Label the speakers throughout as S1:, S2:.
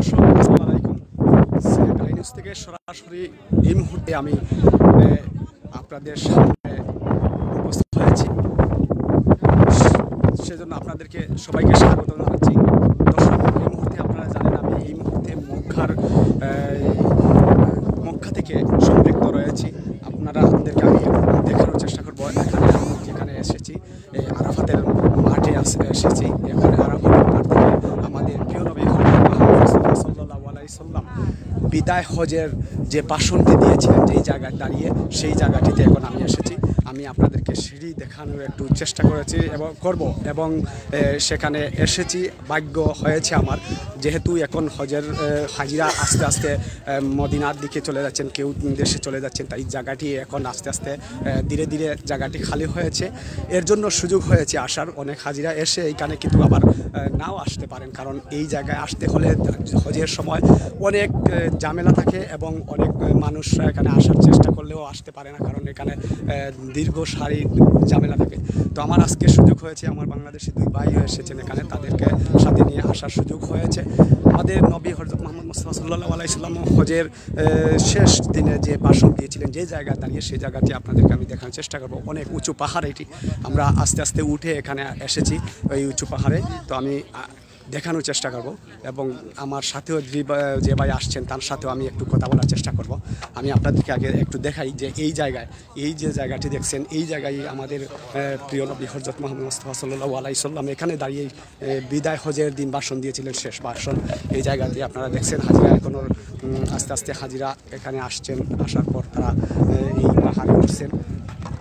S1: দর্শক আসসালামু আলাইকুম। সিলেট আই নিউজ থেকে সরাসরি এই মুহূর্তে আমি আপনাদের সামনে উপস্থিত হয়েছি, সেজন্য আপনাদেরকে সবাইকে স্বাগত জানাচ্ছি। দর্শক, এই মুহূর্তে আপনারা জানেন আমি এই মুহূর্তে মক্কা থেকে সম্পৃক্ত রয়েছি। আপনাদেরকে আমি দেখানোর চেষ্টা করবো এখানে যেখানে এসেছি, এই আরাফাতের মাঠে এসেছি। এখানে আরাফাতের মাঠ থেকে আমাদের প্রিয় নবী সাল্লাল্লাহু আলাইহি সাল্লাম বিদায় হজের যে ভাষণটি দিয়েছিলেন, যেই জায়গায় দাঁড়িয়ে সেই জায়গাটিতে এখন আমি এসেছি। আমি আপনাদেরকে সিঁড়ি দেখানোর একটু চেষ্টা করেছি এবং সেখানে এসেছি। ভাগ্য হয়েছে আমার, যেহেতু এখন হজের হাজিরা আস্তে আস্তে মদিনার দিকে চলে যাচ্ছেন, কেউ দেশে চলে যাচ্ছেন, তাই জায়গাটি এখন আস্তে আস্তে ধীরে ধীরে জায়গাটি খালি হয়েছে। এর জন্য সুযোগ হয়েছে আসার। অনেক হাজিরা এসে এইখানে কিন্তু আবার নাও আসতে পারেন, কারণ এই জায়গায় আসতে হলে হজের সময় অনেক ঝামেলা থাকে এবং অনেক মানুষরা এখানে আসার চেষ্টা করলেও আসতে পারে না, কারণ এখানে দীর্ঘ সারি ঝামেলা থাকে। তো আমার আজকে সুযোগ হয়েছে, আমার বাংলাদেশি দুই ভাই এসেছেন এখানে, তাদেরকে সাথে নিয়ে আসার সুযোগ হয়েছে। আমাদের নবী হযরত মুহাম্মদ মুস্তাফা সাল্লাল্লাহু আলাইহি সাল্লাম হজের শেষ দিনে যে ভাষণ দিয়েছিলেন, যে জায়গায় দাঁড়িয়ে সেই জায়গাটি আপনাদেরকে আমি দেখানোর চেষ্টা করব। অনেক উঁচু পাহাড় এটি, আমরা আস্তে আস্তে উঠে এখানে এসেছি ওই উঁচু পাহাড়ে। তো আমি দেখানোর চেষ্টা করব এবং আমার সাথেও যে ভাই আসছেন তার সাথেও আমি একটু কথা বলার চেষ্টা করব। আমি আপনাদেরকে আগে একটু দেখাই যে এই জায়গায়, এই যে জায়গাটি দেখছেন, এই জায়গায় আমাদের প্রিয় নবী হযরত মুহাম্মদ মুস্তাফা সাল্লাল্লাহু আলাইহি সাল্লাম এখানে দাঁড়িয়ে বিদায় হজের দিন ভাষণ দিয়েছিলেন, শেষ ভাষণ। এই জায়গাতে আপনারা দেখছেন হাজিরা এখনও আস্তে আস্তে হাজিরা এখানে আসছেন, আসার পর তারা এই পাহাড়ে উঠছেন।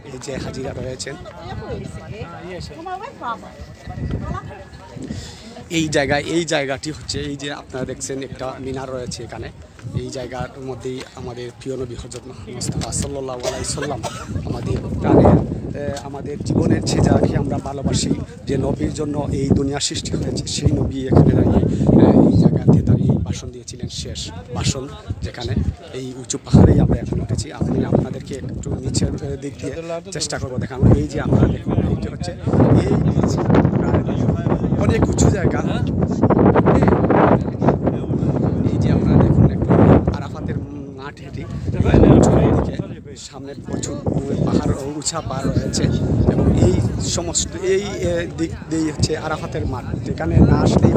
S1: এই যে হাজিরা রয়েছেন এই জায়গাটি হচ্ছে, এই যে আপনারা দেখছেন একটা মিনার রয়েছে এখানে। এই জায়গার মধ্যেই আমাদের প্রিয় নবী হযরত মুহাম্মদ মুস্তাফা সাল্লাল্লাহু আলাইহি সাল্লাম আমাদের প্রাণের, আমাদের জীবনের যে যাকে আমরা ভালোবাসি, যে নবীর জন্য এই দুনিয়া সৃষ্টি হয়েছে, সেই নবী এখানে দাঁড়িয়ে এই জায়গাতে দাঁড়িয়ে ভাষণ দিয়েছিলেন, শেষ ভাষণ। যেখানে এই উঁচু পাহাড়েই আমরা এখন উঠেছি। আমি আপনাদেরকে একটু নিচের দিক দিয়ে চেষ্টা করবো দেখানো। এই যে আমরা দেখুন, এইটা হচ্ছে এই অনেক উঁচু জায়গা। এই যে আমরা দেখুন একটু আরাফাতের মাঠ, এটি দিকে সামনে প্রচুর পাহাড়, উঁচা পাহাড় রয়েছে এবং এই সমস্ত এই দিক দিয়ে হচ্ছে আরাফাতের মাঠ। যেখানে না আসলেই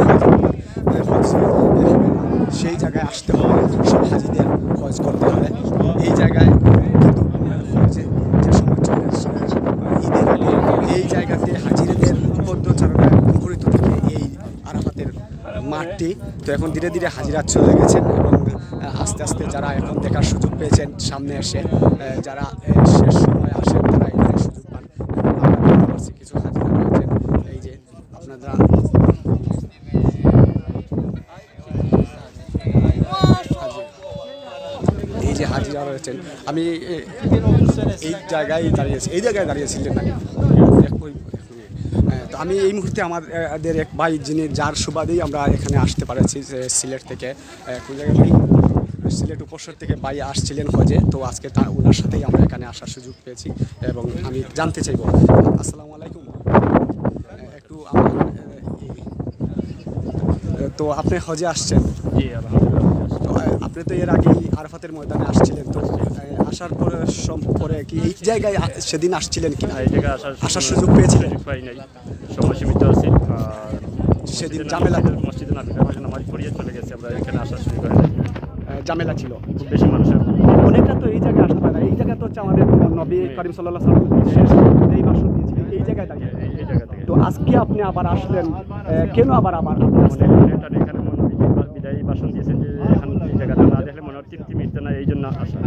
S1: সেই জায়গায় আসতে হবে, সব হাজিদের হজ করতে হবে। এই জায়গায় কিন্তু যে সময় চলে ঈদের আগে এই জায়গাতে হাজিদের পদ্মচারণায় মুখরিত থাকে এই আরাফাতের মাঠটি। তো এখন ধীরে ধীরে হাজিরা চলে গেছেন এবং আস্তে আস্তে যারা এখন দেখার সুযোগ পেয়েছেন সামনে এসে, যারা শেষ সময় আসেন তারা এখানে সুযোগ পান। কিছু হাজিরা রয়েছেন, এই যে আপনারা এই যে হাজিরা রয়েছেন। আমি এই জায়গায় দাঁড়িয়েছিলেন নাকি? তো আমি এই মুহূর্তে আমাদের এক ভাই, যার সুবাদেই আমরা এখানে আসতে পারছি, সিলেট থেকে, কোন জায়গায় ভাই, সিলেট উপশহর থেকে ভাই আসছিলেন হজে। তো আজকে ওনার সাথেই আমরা এখানে আসার সুযোগ পেয়েছি এবং আমি জানতে চাইব, আসসালামু আলাইকুম, একটু তো আপনি হজে আসছেন?
S2: জি আলহামদুলিল্লাহ।
S1: তো আপনি তো এর আগেই আরাফাতের ময়দানে আসছিলেন, তো আসার পরে কি এই জায়গায় সেদিন আসছিলেন কিনা?
S2: এই জায়গায়
S1: আসার সুযোগ পেয়েছিলেন?
S2: পাই নাই, সময় সীমিত আছে।
S1: সেদিন ঝামেলা,
S2: মসজিদে নামাজ পড়িয়ে চলে গেছে, আমরা এখানে আসার সুযোগ হয় নাই।
S1: ঝামেলা ছিল
S2: খুব বেশি মানুষের,
S1: অনেকটা। তো এই জায়গায় আসতে পারে না। এই জায়গা তো হচ্ছে আমাদের নবী করিম সাল্লাল্লাহু আলাইহি ওয়াসাল্লাম শেষ এই ভাষণ দিয়েছিলেন, এই জায়গায় দাঁড়িয়ে।
S2: এই জায়গা থেকে
S1: তো আজকে আপনি আবার আসলেন কেন? আবার
S2: এখানে বিদায়ী ভাষণ দিয়েছেন যে এখানে এই জায়গাটা না দেখলে মনে হয় তৃপ্তি মিটতে না, এই জন্য আসা।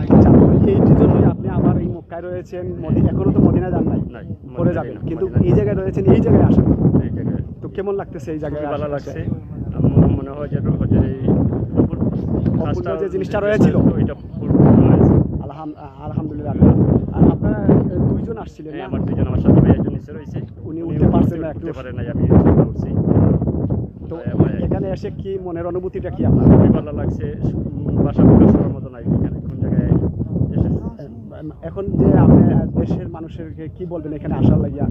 S1: এইটির জন্যই আপনি আবার এই মক্কায় রয়েছেন, এখনো তো মদিনা যান নাই, পরে যাবেন, কিন্তু এই জায়গায় রয়েছেন, এই জায়গায় আসেন।
S2: এই জায়গায়
S1: তো কেমন লাগতেছে এই জায়গায়?
S2: ভালো লাগছে। মনে হয় যে
S1: যে জিনিসটা রয়েছিল
S2: ওইটা
S1: আলহামদুলিল্লাহ। আপনারা দুইজন আসছিলেন?
S2: আমার দুইজন, আমার সাথে ভাই একজন নিচে রয়েছে,
S1: উনি উঠতে পারছেন না, একটু
S2: পারে নাই, আমি উঠছি।
S1: তো এখানে এসে কি মনের অনুভূতিটা কি আপনার?
S2: খুবই ভালো লাগছে, ভাষা প্রকাশ করার মতো নাই এখানে কোন জায়গায় এসেছে।
S1: এখন যে আপনি দেশের মানুষেরকে কি বলবেন এখানে আসার লাগিয়া?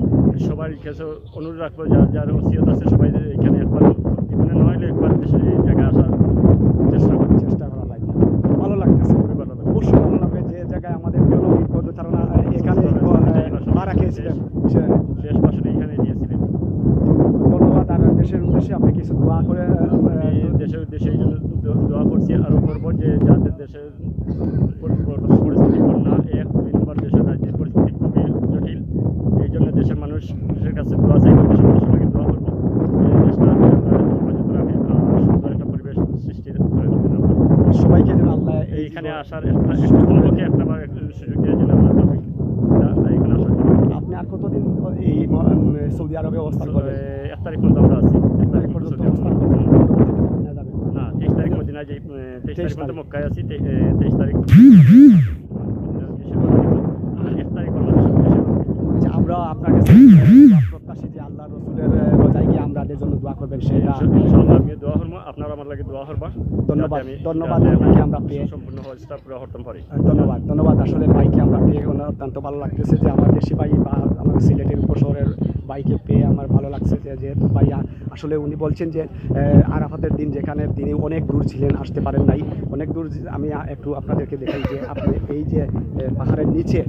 S2: সবাই কাছে অনুরোধ রাখবো, যার ওসিয়ত আছে সবাই এখানে একবার জীবনে নইলে একবার দেশের এই জায়গায় আসা করছি, আরও করবো যে যাদের দেশের পরিস্থিতি বন্যা, 1-2 নম্বর দেশের রাজ্যের পরিস্থিতি খুবই জটিল। এই জন্য দেশের মানুষের কাছে দোয়া চাই, দেশের মানুষের লাগে দোয়া করবো দেশটা হেফাজত রাখে আর সুন্দর একটা পরিবেশ সৃষ্টি করে দিতে হবে।
S1: সবাইকে যেন আল্লাহ
S2: এইখানে আসার কমপক্ষে একটাবার সুযোগ দিয়ে যেন আমরা এখানে আসার জন্য।
S1: আপনি আর কতদিন এই সৌদি আরবে অবস্থান করবেন?
S2: 1 তারিখ পর্যন্ত আমরা আছি। 1 তারিখ
S1: পর্যন্ত
S2: পর্যন্ত
S1: অবস্থান করবেন, পরবর্তীতে মদিনা যাবেন?
S2: না, 23 তারিখ মদিনা যাই, 23 তারিখ পর্যন্ত মক্কায় আছি, 23 তারিখ 1 তারিখ বাংলাদেশে।
S1: আচ্ছা, আমরা আপনার কাছে প্রত্যাশী যে আল্লাহ রসুলের রোজায় গিয়ে আমাদের জন্য দোয়া করবেন, সেটা
S2: ইনশাআল্লাহ আমি দোয়া করবো, আপনারা আমার লাগে দোয়া করবা।
S1: ধন্যবাদ,
S2: যাতে
S1: ধন্যবাদ
S2: যাতে
S1: আপনাকে আমরা পেয়ে।
S2: সম্পূর্ণ হজটা পুরো করতে পারি।
S1: ধন্যবাদ, ধন্যবাদ। আসলে বাইকে আমরা পেয়ে অত্যন্ত ভালো লাগতেছে যে আমার দেশি ভাই বা আমাদের সিলেটের উপশহরের বাইকে পেয়ে আমার ভালো লাগছে যে ভাই আসলে উনি বলছেন যে আরাফাতের দিন যেখানে তিনি অনেক দূর ছিলেন, আসতে পারেন নাই, অনেক দূর। আমি একটু আপনাদেরকে দেখাই যে আপনি এই যে পাহাড়ের নিচে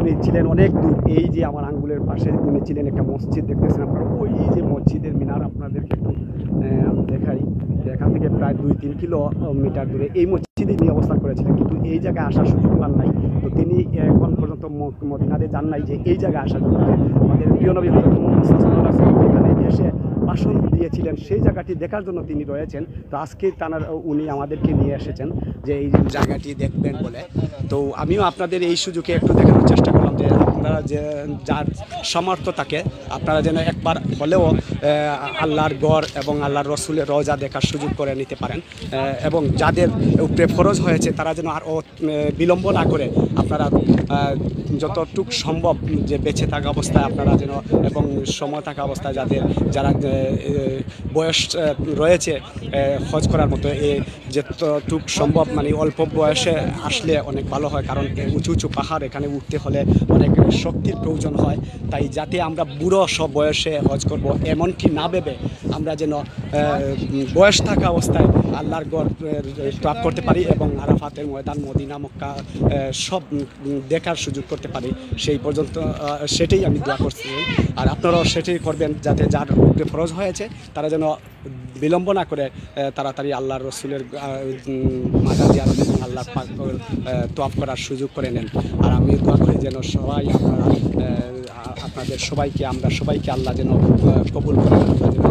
S1: উনি ছিলেন অনেক দূর। এই যে আমার আঙ্গুলের পাশে উনি ছিলেন একটা মসজিদ দেখতেছেন আপনারা, ওই যে মসজিদের মিনার আপনাদেরকে একটু আমি দেখাই। এখান থেকে প্রায় 2-3 কিলোমিটার দূরে এই মসজিদে তিনি অবস্থান করেছিলেন, কিন্তু এই জায়গায় আসার সুযোগ পান নাই। তো তিনি এখন পর্যন্ত মদিনাতে যান নাই যে এই জায়গায় আসার জন্য। আমাদের প্রিয় নবী হযরত মুহাম্মদ সাল্লাল্লাহু আলাইহি ওয়াসাল্লাম এখানে এসে ভাষণ দিয়েছিলেন, সেই জায়গাটি দেখার জন্য তিনি রয়েছেন। তো আজকে উনি আমাদেরকে নিয়ে এসেছেন যে এই জায়গাটি দেখবেন বলে। তো আমিও আপনাদের এই সুযোগে একটু দেখানোর চেষ্টা করলাম যে আপনারা যে যার সামর্থ্য থাকে আপনারা যেন একবার হলেও আল্লাহর গড় এবং আল্লাহর রসুলের রোজা দেখার সুযোগ করে নিতে পারেন, এবং যাদের উপরে ফরজ হয়েছে তারা যেন আর বিলম্ব না করে আপনারা যতটুকু সম্ভব যে বেঁচে থাকা অবস্থায় আপনারা যেন, এবং সময় থাকা অবস্থায় যারা বয়স রয়েছে হজ করার মতো, যতটুকু সম্ভব মানে অল্প বয়সে আসলে অনেক ভালো হয়, কারণ উঁচু উঁচু পাহাড় এখানে উঠতে হলে অনেক শক্তির প্রয়োজন হয়। তাই যাতে আমরা বুড়ো সব বয়সে হজ করব এমনকি না ভেবে আমরা যেন বয়স থাকা অবস্থায় আল্লাহর গড় লাভ করতে পারি এবং আরাফাতের ময়দান, মদিনা, মক্কা সব দেখার সুযোগ করতে পারি, সেই পর্যন্ত সেটাই আমি দোয়া করছি। আর আপনারাও সেটাই করবেন, যাতে যার উপরে ফরজ হয়েছে তারা যেন বিলম্ব না করে তাড়াতাড়ি আল্লাহর রসুলের মাজার জিয়ারত এবং আল্লাহর পাক তওয়াফ করার সুযোগ করে নেন। আর আমি দোয়া করি যেন সবাই আপনাদের সবাইকে, আমরা সবাইকে আল্লাহ যেন কবুল করেন, আল্লাহ যেন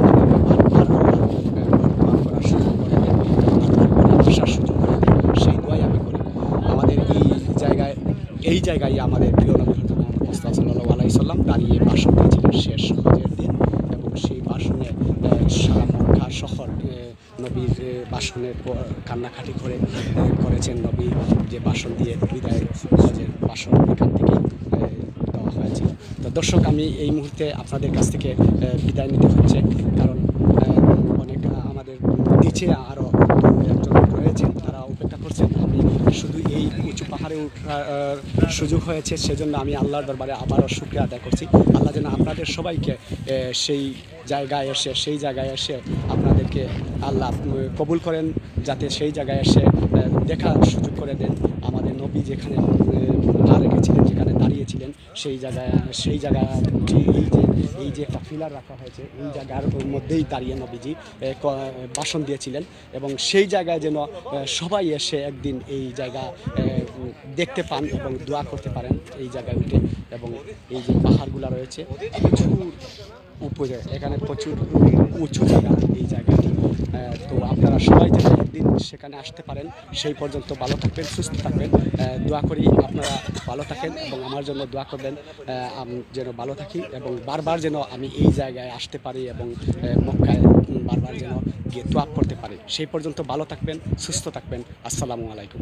S1: করার সুযোগ করে দেন, আসার সুযোগ করে দেন, সেই দোয়াই আমি করি। আমাদের এই জায়গায় আমাদের প্রিয় নবী হযরত মুহাম্মদ মুস্তাফা সাল্লাল্লাহু আলাইহি সাল্লাম দাঁড়িয়ে ভাষণ দিয়েছিলেন শেষ হজের দিন, এবং সেই ভাষণে সারা মক্কা শহর নবীর ভাষণের কান্নাকাটি করেছেন। নবী যে ভাষণ দিয়ে বিদায় হজের ভাষণ এখান থেকেই দেওয়া হয়েছিল। তো দর্শক, আমি এই মুহূর্তে আপনাদের কাছ থেকে বিদায় নিতে হচ্ছে, কারণ অনেক আমাদের নিচে আরও একজন রয়েছেন, তারা অপেক্ষা করছেন। আমি শুধু এই উঁচু পাহাড়ে ওঠার সুযোগ হয়েছে, সেজন্য আমি আল্লাহর দরবারে আবারও শুকরিয়া আদায় করছি। আল্লাহ যেন আপনাদের সবাইকে সেই জায়গায় এসে আপনাদেরকে আল্লাহ কবুল করেন, যাতে সেই জায়গায় এসে দেখার সুযোগ করে দেন। আমাদের নবী যেখানে পা রেখেছিলেন, যেখানে দাঁড়িয়েছিলেন, সেই জায়গায় এই যে একটা পিলার রাখা হয়েছে, এই জায়গার মধ্যেই দাঁড়িয়ে নবীজি ভাষণ দিয়েছিলেন, এবং সেই জায়গায় যেন সবাই এসে একদিন এই জায়গা দেখতে পান এবং দোয়া করতে পারেন এই জায়গায় উঠে। এবং এই যে পাহাড়গুলো রয়েছে প্রচুর উপরে, এখানে প্রচুর উঁচু জায়গা এই জায়গাটি। তো আপনারা সবাই যেন একদিন সেখানে আসতে পারেন। সেই পর্যন্ত ভালো থাকবেন, সুস্থ থাকবেন। দোয়া করি আপনারা ভালো থাকেন এবং আমার জন্য দোয়া করবেন যেন ভালো থাকি, এবং বারবার যেন আমি এই জায়গায় আসতে পারি এবং মক্কায় বারবার যেন গিয়ে তওয়াফ করতে পারি। সেই পর্যন্ত ভালো থাকবেন, সুস্থ থাকবেন। আসসালামু আলাইকুম।